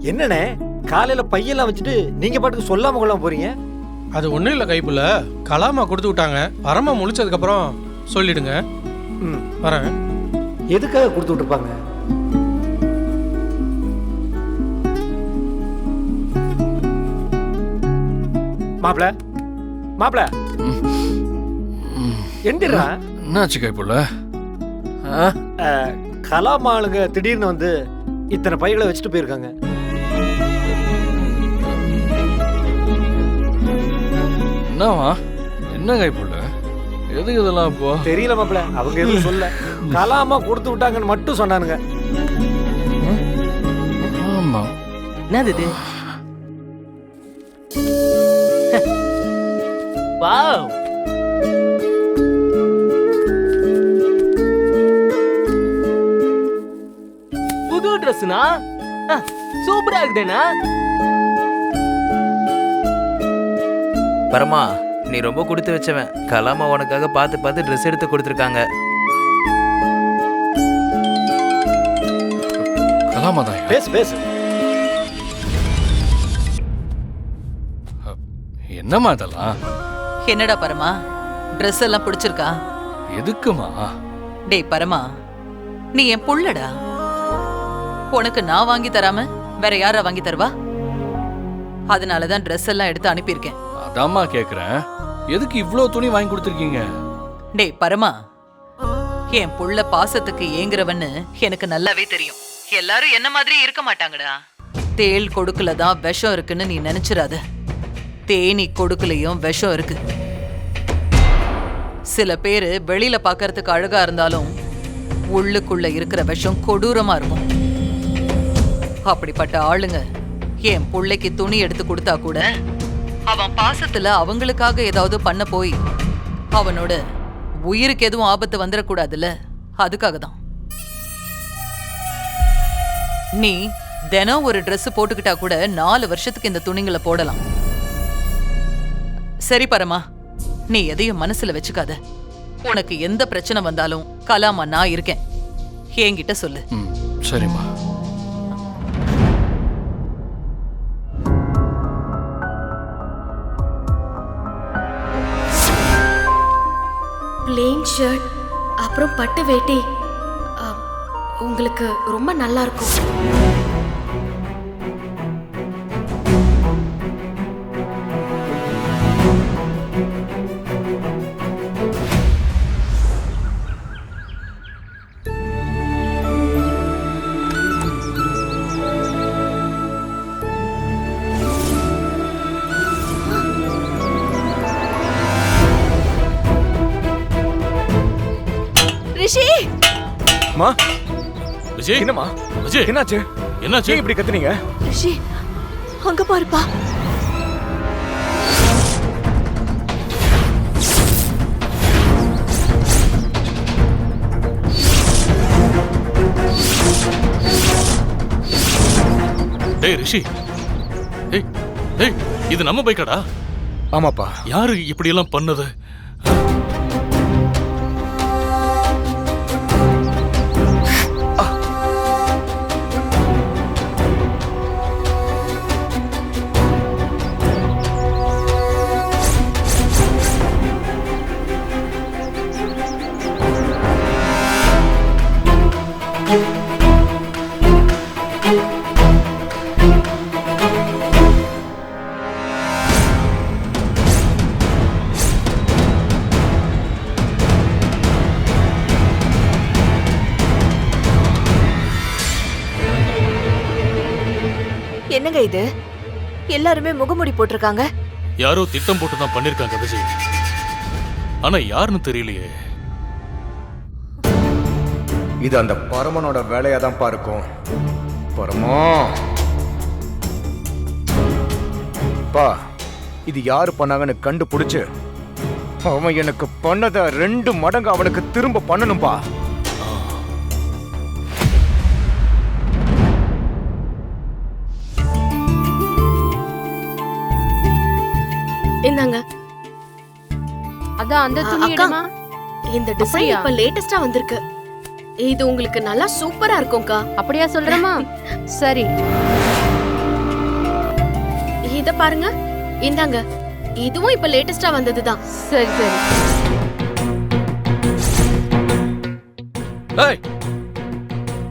என்னண்ணே காலையில பையெல்லாம் வச்சுட்டு நீங்க பாட்டுக்கு சொல்லாம கொள்ளாம போறீங்க? அது ஒன்றும் இல்லை கைப்புல, கலாமா கொடுத்து விட்டாங்க. பரமா முழிச்சதுக்கப்புறம் சொல்லிடுங்க. வரேன். எதுக்காக கொடுத்து விட்டுருப்பாங்க? மாப்பிள மாப்பிள எந்திரா. என்னாச்சு கைப்புல? கலாமா ஆளுங்க திடீர்னு வந்து இத்தனை பைகளை வச்சுட்டு போயிருக்காங்க. என்னவா? என்ன கைப்புல? எதுக்கு இதெல்லாம் இப்போ? தெரியல மாப்பிள, அவங்க எதுவும் சொல்ல. கலாமா கொடுத்து விட்டாங்கன்னு மட்டும் சொன்னானுங்க. ஆமா. என்னது இது? வாவ், புது ட்ரெஸ்னா சூப்பரா இருக்குதுண்ணா. பரமா, நீ ரொம்ப கொடுத்து வச்சவன். கலாமா உனக்காக பார்த்து பார்த்து ட்ரெஸ் எடுத்து கொடுத்துருக்காங்க. கலாமா தான். பேசு பேசு. என்னம்மா இதெல்லாம்? என்னடா பரமா, ட்ரெஸ் எல்லாம் பிடிச்சிருக்கா? எதுக்குமா? டேய் பரமா, நீ என் புள்ளடா. உனக்கு நான் வாங்கி தராம வேற யாரா வாங்கி தருவா? அதனாலதான் ட்ரெஸ் எல்லாம் எடுத்து அனுப்பியிருக்கேன். அதாம்மா கேக்குறேன், எதுக்கு இவ்ளோ துணி வாங்கி கொடுத்துருக்கீங்க? டேய் பரமா, என் புள்ள பாசத்துக்கு ஏங்குறவன்னு எனக்கு நல்லாவே தெரியும். எல்லாரும் என்ன மாதிரி இருக்க மாட்டாங்கடா. தேள் கொடுக்கலதான் விஷம் இருக்குன்னு நீ நினைச்சிராத. தேனி கொடுக்கலையும் விஷம் இருக்கு. சில பேரு வெளியில பாக்கறதுக்கு அழகா இருந்தாலும் உள்ளுக்குள்ள இருக்கிற விஷம் கொடூரமா இருக்கும். அப்படிப்பட்ட ஆளுங்க என் புள்ளைக்கு துணி எடுத்து கொடுத்தா கூட அவன் பாசத்துல அவங்களுக்காக ஏதாவது பண்ண போய் அவனோட உயிருக்கு எதுவும் ஆபத்து வந்துடக்கூடாதுல்ல, அதுக்காக தான். நீ தினம் ஒரு Dress போட்டுக்கிட்டா கூட 4 வருஷத்துக்கு இந்த துணிங்களை போடலாம். சரி பரமா, நீ எதையும் மனசுல வச்சுக்காத. உனக்கு எந்த பிரச்சனை வந்தாலும் கலாமா நான் இருக்கேன், என்கிட்ட சொல்லு. சரிம்மா. பிளெயின் ஷர்ட் அப்புறம் பட்டு வேட்டி உங்களுக்கு ரொம்ப நல்லா இருக்கும். ரிஷி! மா, விஜய், என்னம்மா? விஜய், என்னாச்சு? என்னாச்சு? இப்படி கத்துனீங்க? ரிஷி, அங்க பாருப்பா. டேய் ரிஷி, டேய் டேய், இது நம்ம பைக்காடா? ஆமாப்பா. யாரு இப்படி எல்லாம் பண்ணது? என்னங்க இது? எல்லாருமே முகமூடி போட்டிருக்காங்க. யாரோ திட்டம் போட்டு தான் பண்ணிருக்காங்க விஜய். ஆனா யாருன்னு தெரியலையே. இது அந்த பரமனோட வேலையா தான் இருக்கும். பரமா பா, இது யாரு பண்ணாங்கன்னு கண்டுபிடிச்சு அவன் எனக்கு பண்ணத 2 மடங்கு அவனுக்கு திரும்ப பண்ணணும்பா. இந்தாங்க. அதான் அந்த துணியடமா. இந்த டிசைன் இப்ப லேட்டஸ்டா வந்திருக்கு. இது உங்களுக்கு நல்லா சூப்பரா இருக்கும்க்கா. அப்படியா சொல்றமா? சரி. இத பாருங்க, இந்தாங்க. இதுவும் இப்ப லேட்டஸ்டா வந்ததுதான். சரி சரி. ஏய்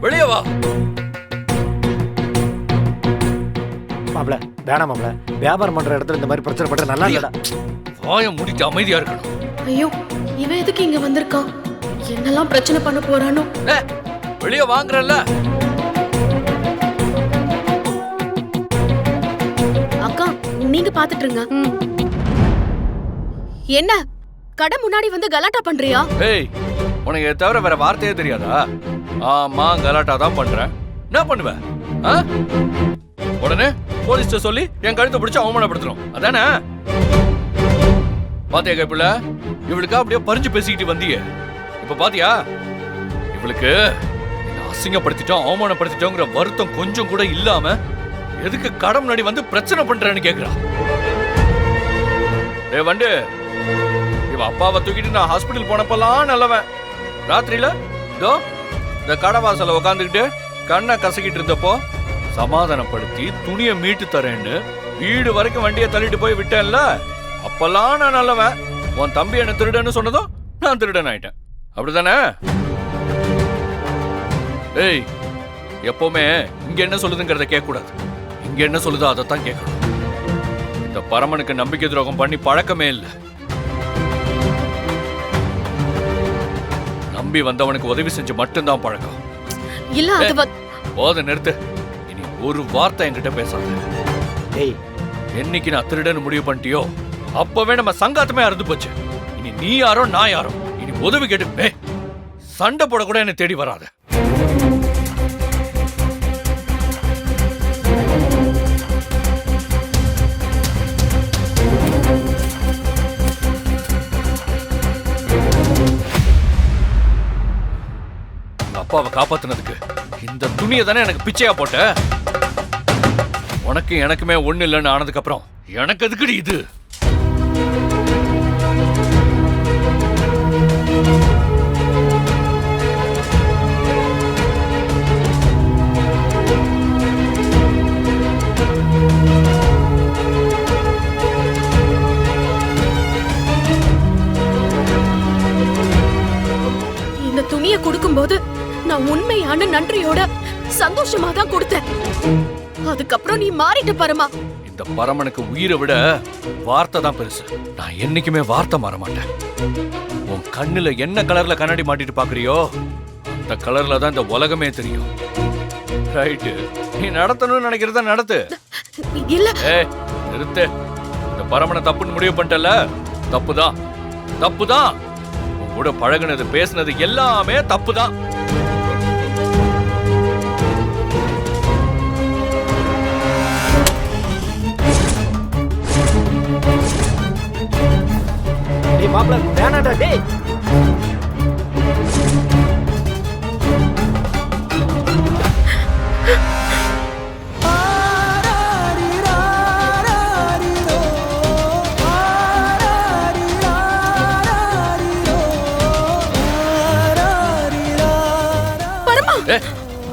வெளியே வா. மாப்ள வேணாம் மாப்ள, வியாபாரம் பண்ற இடத்துல இந்த மாதிரி பிரச்சனை பண்றது நல்லா இல்லடா. வாயை மூடிட்டு அமைதியா இருக்கணும். ஐயோ, இவன் எதுக்கு இங்க வந்திருக்கான்? என்னெல்லாம் பிரச்சனை பண்ண போறானோ? ஏய் வெளியே வாங்குறல்ல. அக்கா, நீங்க பாத்துட்டு இருங்க. என்ன கடை முன்னாடி வந்து கலாட்டா பண்றியா? ஏய் உனக்கு இதை தவிர வேற வார்த்தையே தெரியாதா? ஆமா கலாட்டா தான் பண்றேன். என்ன பண்ணுவ? ஆ? உடனே போலீஸ்ட சொல்லி என் கழுத்தை பிடிச்சு அவமானப்படுத்தணும் அதானே? பாத்தியா கைப்புள்ள, இவளுக்கு அப்படியே பறிஞ்சு பேசிக்கிட்டு வந்தியே. இப்ப பாத்தியா, இவளுக்கு அசிங்கப்படுத்திட்டோம் அவமானப்படுத்திட்டோங்கிற வருத்தம் கொஞ்சம் கூட இல்லாம எதுக்கு கடை முன்னாடி வந்து பிரச்சனை பண்றேன்னு கேக்குறா. ஏ வண்டு, இவ அப்பாவை தூக்கிட்டு நான் ஹாஸ்பிட்டல் போனப்பெல்லாம் நல்லவன். ராத்திரியில இதோ இந்த கடை வாசல உட்காந்துக்கிட்டு கண்ணை கசக்கிட்டு இருந்தப்போ சமாதானப்படுத்தி துணியை மீட்டு தரேன்னு வீடு வரைக்கும் வண்டியை தள்ளிட்டு போய் விட்டேன்ல, அப்பெல்லாம் நான் நல்லவன். உன் தம்பி என்ன திருடன்னு சொன்னதும் நான் திருடன் ஆயிட்டேன். அப்படிதானே? ஏய் எப்பவுமே இங்க என்ன சொல்லுதுங்கிறத கேட்க கூடாது. இங்க என்ன சொல்லுதோ அதைத்தான் கேட்கணும். இந்த பரமனுக்கு நம்பிக்கை துரோகம் பண்ணி பழக்கமே இல்லை. நம்பி வந்தவனுக்கு உதவி செஞ்சு மட்டும்தான் பழக்கம். இல்ல அது போத நிறுத்து. இனி ஒரு வார்த்தை என்கிட்ட பேசாத. டேய், என்னைக்கு நான் திருடன்னு முடிவு பண்ணிட்டியோ அப்பவே நம்ம சங்காத்தமே அறுந்து போச்சு. இனி நீ யாரோ நான் யாரோ. இனி உதவி கேட்டு சண்டை போட கூட என்ன தேடி வராத. அப்பாவை காப்பாத்துனதுக்கு இந்த துணியை தானே எனக்கு பிச்சையா போட்ட. உனக்கு எனக்குமே ஒண்ணு இல்லைன்னு ஆனதுக்கு அப்புறம் எனக்கு எதுக்குடி இது? இந்த துணியை கொடுக்கும்போது நான் உண்மையான நன்றியோட சந்தோஷமா தான் கொடுத்தேன். அதுக்கப்புறம் நீ மாறிட்ட பரமா. இந்த பரமனுக்கு உயிரை விட வார்த்தை தான் பெருசு. நான் என்னைக்குமே வார்த்தை மாற மாட்டேன். உன் கண்ணுல என்ன கலர்ல கண்ணாடி மாட்டிட்டு பாக்குறியோ அந்த கலர்ல தான் இந்த உலகமே தெரியும். ரைட்டு, நீ நடத்தணும்னு நினைக்கிறத நடத்து. இல்ல நிறுத்து. இந்த பரமனை தப்புன்னு முடிவு பண்ணிட்டல, தப்புதான் தப்புதான். உன் கூட பழகுனது பேசுனது எல்லாமே தப்புதான். டேய் மாப்ள வேணாடா டேய்.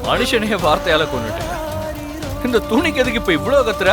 மனுஷனே வார்த்தையால கொண்டுட்டேன். இந்த துணிக்கு எதுக்கு இப்ப இவ்வளவு கத்துற?